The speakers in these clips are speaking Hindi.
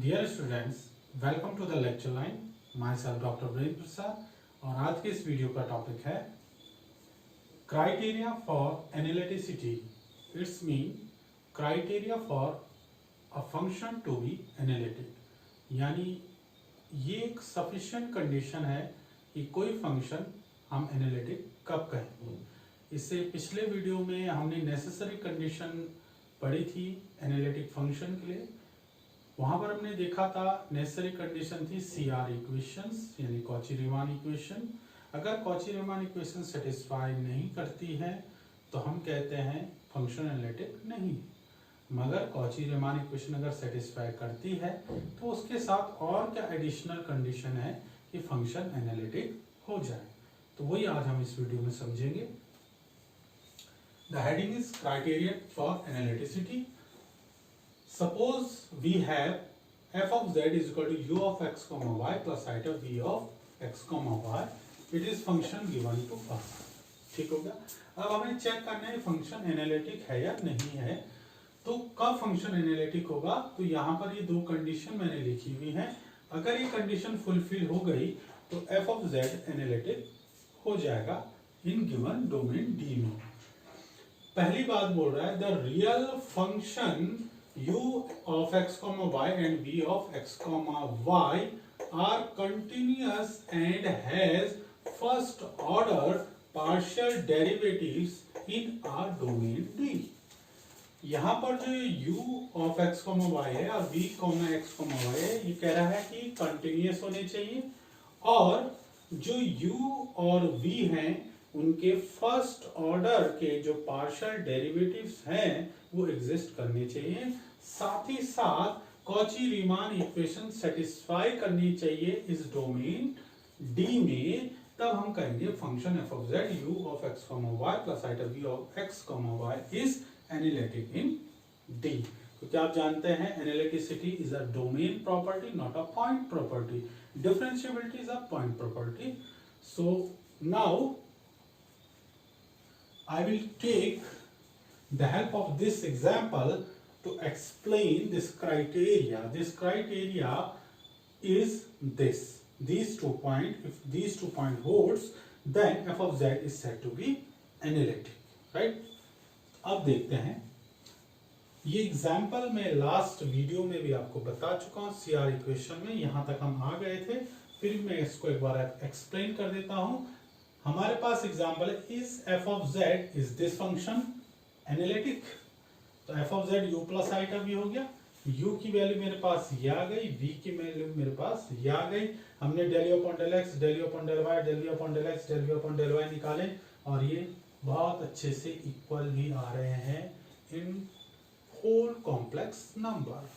Dear students, welcome to the lecture line. Myself doctor Virendra Prasad और आज के इस वीडियो का टॉपिक है criteria for analyticity. It's mean criteria for a function to be analytic, यानी ये एक सफिशिएंट कंडीशन है कि कोई फंक्शन हम एनालिटिक कब कहेंगे। इससे पिछले वीडियो में हमने नेसेसरी कंडीशन पढ़ी थी एनालिटिक फंक्शन के लिए। वहां पर हमने देखा था नेसेसरी कंडीशन थी CR इक्वेशंस यानी कॉची-रीमान इक्वेशन। अगर कॉची-रीमान इक्वेशन सेटिस्फाई नहीं करती है तो हम कहते हैं फंक्शन एनालिटिक नहीं। मगर कॉची-रीमान इक्वेशन अगर सेटिस्फाई करती है तो उसके साथ और क्या एडिशनल कंडीशन है कि फंक्शन एनालिटिक हो जाए, तो वही आज हम इस वीडियो में समझेंगे। The heading is criteria for analyticity. Suppose we have f of z is equal to u of x comma y plus iota v of x comma y. It is function given to us. ठीक हो गया। अब हमें चेक करना है फंक्शन एनालिटिक है या नहीं है। तो कब फंक्शन एनालिटिक होगा, तो यहाँ पर ये दो कंडीशन मैंने लिखी हुई है। अगर ये कंडीशन फुलफिल हो गई तो f of z एनालिटिक हो जाएगा इन गिवन डोमेन D में। पहली बात बोल रहा है the real function u of x comma y and v of x comma y are continuous and has first order partial derivatives in our domain D। यहाँ पर जो u of x comma y है और v comma x comma y है, ये कह रहा है कि कंटिन्यूअस होने चाहिए और जो u और v हैं उनके फर्स्ट ऑर्डर के जो पार्शियल डेरिवेटिव्स हैं वो एग्जिस्ट करने चाहिए। साथ ही साथ कॉची-रीमान इक्वेशन सेटिस्फाई करनी चाहिए इस डोमेन D में, तब हम कहेंगे function f of z u of x comma y plus iota v of x comma y is analytic in D। क्योंकि आप जानते हैं analyticity is a domain property not a point property. Differentiability is a point property. So now I will take the help of this example to explain this criteria. This criteria is this. These 2 points, if these 2 points holds, then f of z is said to be analytic, right? अब देखते हैं, ये एग्जाम्पल मैं लास्ट वीडियो में भी आपको बता चुका हूँ CR इक्वेशन में, यहाँ तक हम आ गए थे। फिर मैं इसको एक बार एक्सप्लेन कर देता हूँ। हमारे पास एग्जाम्पल है इज f of z इज दिस फंक्शन एनालिटिक। तो f of z u plus iota v हो गया। u की वैल्यू मेरे पास ये आ गई, v की वैल्यू मेरे पास ये आ गई। हमने del u upon del x, del u upon del y, del v upon del x, del v upon del y निकाले और ये बहुत अच्छे से इक्वल भी आ रहे हैं इन होल कॉम्प्लेक्स नंबर,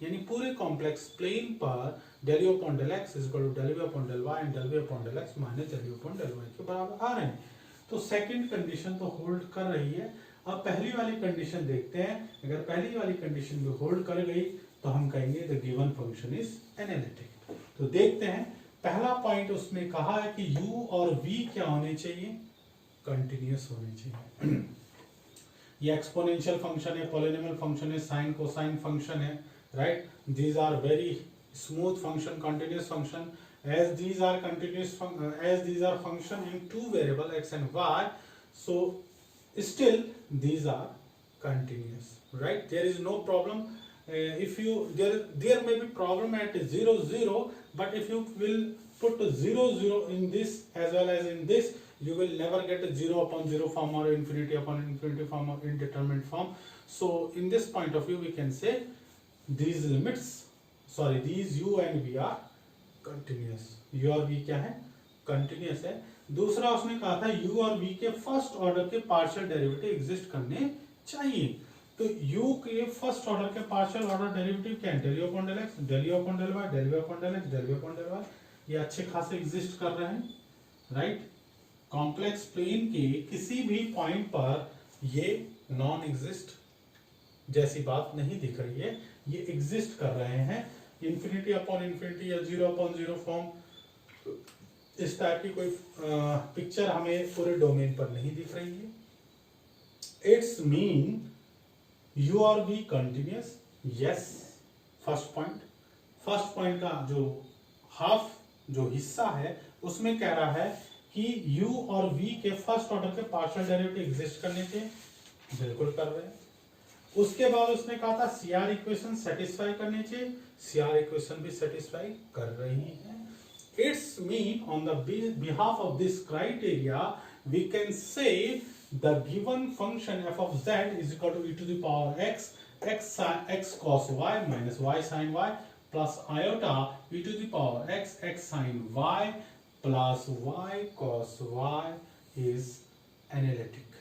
यानी पूरे कॉम्प्लेक्स प्लेन पर del u upon del x is equal to del v upon del y and del v upon del x minus del u upon del y के बराबर आ रहे हैं। तो सेकंड कंडीशन तो होल्ड कर रही है। अब पहली वाली कंडीशन देखते हैं। अगर पहली वाली कंडीशन भी होल्ड कर गई तो हम कहेंगे the given function is analytic. तो देखते हैं, पहला पॉइंट उसमें कहा है कि u और v क्या होने चाहिए, कंटिन्यूअस होने चाहिए। ये एक्सपोनेंशियल फंक्शन है, पॉलिनोमियल फंक्शन है, साइन कोसाइन फंक्शन है, right? These are very smooth function, continuous function. As these are continuous as these are function in two variable x and y, so still these are continuous, right? There is no problem. If you there may be problem at 0 0, but if you will put 0 0 in this as well as in this, you will never get a 0 upon 0 form or infinity upon infinity form or indeterminate form. So in this point of view we can say these limits, sorry, these u and v are continuous। u और v क्या है, कंटिन्यूअस है। दूसरा उसने कहा था u और v के फर्स्ट ऑर्डर के पार्शियल डेरिवेटिव एग्जिस्ट करने चाहिए। तो u के फर्स्ट ऑर्डर के पार्शियल ऑर्डर डेरिवेटिव क्या है, del u upon del x, del u upon del y, del v upon del x, del v upon del y, ये अच्छे खासे एग्जिस्ट कर रहे हैं, राइट? कॉम्प्लेक्स प्लेन के किसी भी पॉइंट पर ये नॉन एग्जिस्ट जैसी बात नहीं दिख रही है, ये एग्जिस्ट कर रहे हैं। इंफिनिटी अपॉन इंफिनिटी या 0 अपॉन 0 फॉर्म, इस टाइप की कोई पिक्चर हमें पूरे डोमेन पर नहीं दिख रही है। इट्स मीन u और v continuous, yes, first point. First point का जो हाफ जो हिस्सा है उसमें कह रहा है कि u और v के फर्स्ट ऑर्डर के पार्शियल डेरिवेटिव एग्जिस्ट करने चाहिए, बिल्कुल कर रहे हैं। उसके बाद उसने कहा था CR इक्वेशन सेटिस्फाई करने चाहिए, CR इक्वेशन भी सेटिस्फाई कर रही है। It's mean on the behalf of this criteria we can say the given function f of z is equal to e to the power x cos y minus y sin y plus iota e to the power x sin y plus y cos y is analytic.